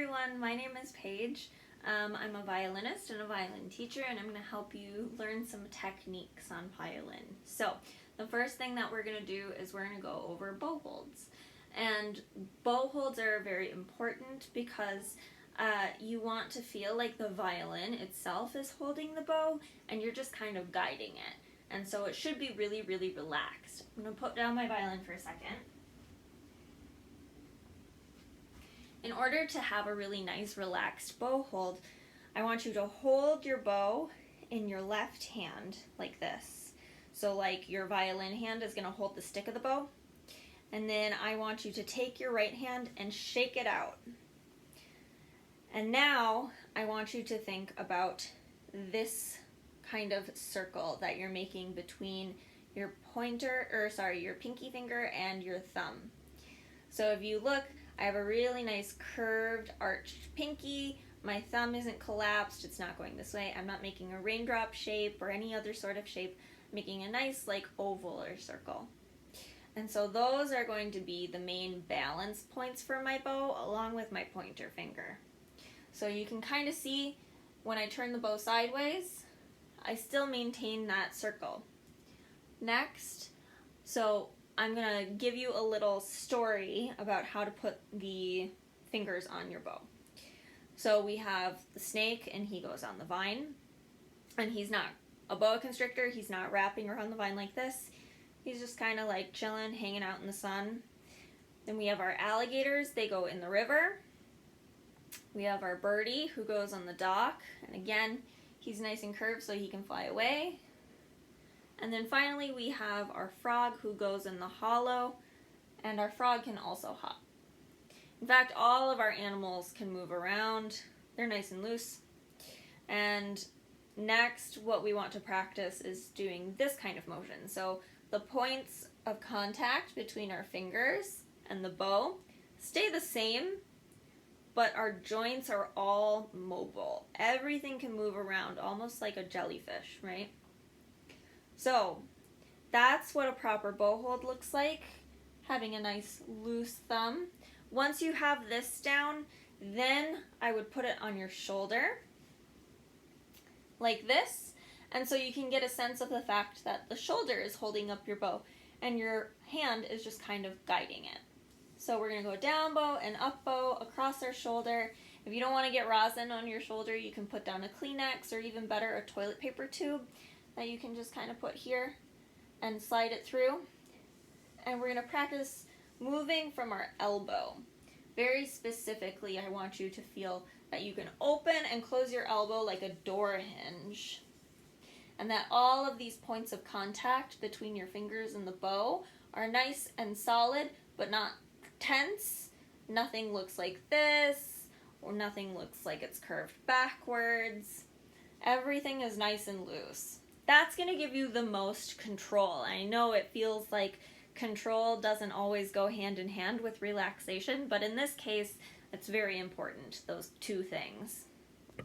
everyone, my name is Paige. I'm a violinist and a violin teacher, and I'm going to help you learn some techniques on violin. So the first thing that we're going to do is we're going to go over bow holds. And bow holds are very important because you want to feel like the violin itself is holding the bow and you're just kind of guiding it. And so it should be really, really relaxed. I'm going to put down my violin for a second. In order to have a really nice relaxed bow hold, I want you to hold your bow in your left hand like this. So like your violin hand is going to hold the stick of the bow. And then I want you to take your right hand and shake it out. And now I want you to think about this kind of circle that you're making between your your pinky finger and your thumb. So if you look, I have a really nice curved arched pinky. My thumb isn't collapsed, it's not going this way. I'm not making a raindrop shape or any other sort of shape. I'm making a nice like oval or circle. And so those are going to be the main balance points for my bow along with my pointer finger. So you can kind of see when I turn the bow sideways, I still maintain that circle. Next, so I'm going to give you a little story about how to put the fingers on your bow. So we have the snake, and he goes on the vine, and he's not a boa constrictor, he's not wrapping around the vine like this. He's just kind of like chilling, hanging out in the sun. Then we have our alligators, they go in the river. We have our birdie, who goes on the dock, and again, he's nice and curved so he can fly away. And then finally we have our frog, who goes in the hollow, and our frog can also hop. In fact, all of our animals can move around. They're nice and loose. And next, what we want to practice is doing this kind of motion. So the points of contact between our fingers and the bow stay the same, but our joints are all mobile. Everything can move around, almost like a jellyfish, right? So that's what a proper bow hold looks like, having a nice loose thumb. Once you have this down, then I would put it on your shoulder, like this. And so you can get a sense of the fact that the shoulder is holding up your bow and your hand is just kind of guiding it. So we're going to go down bow and up bow across our shoulder. If you don't want to get rosin on your shoulder, you can put down a Kleenex or even better, a toilet paper tube that you can just kind of put here and slide it through. And we're going to practice moving from our elbow. Very specifically, I want you to feel that you can open and close your elbow like a door hinge. And that all of these points of contact between your fingers and the bow are nice and solid, but not tense. Nothing looks like this, or nothing looks like it's curved backwards. Everything is nice and loose. That's going to give you the most control. I know it feels like control doesn't always go hand in hand with relaxation, but in this case, it's very important, those two things.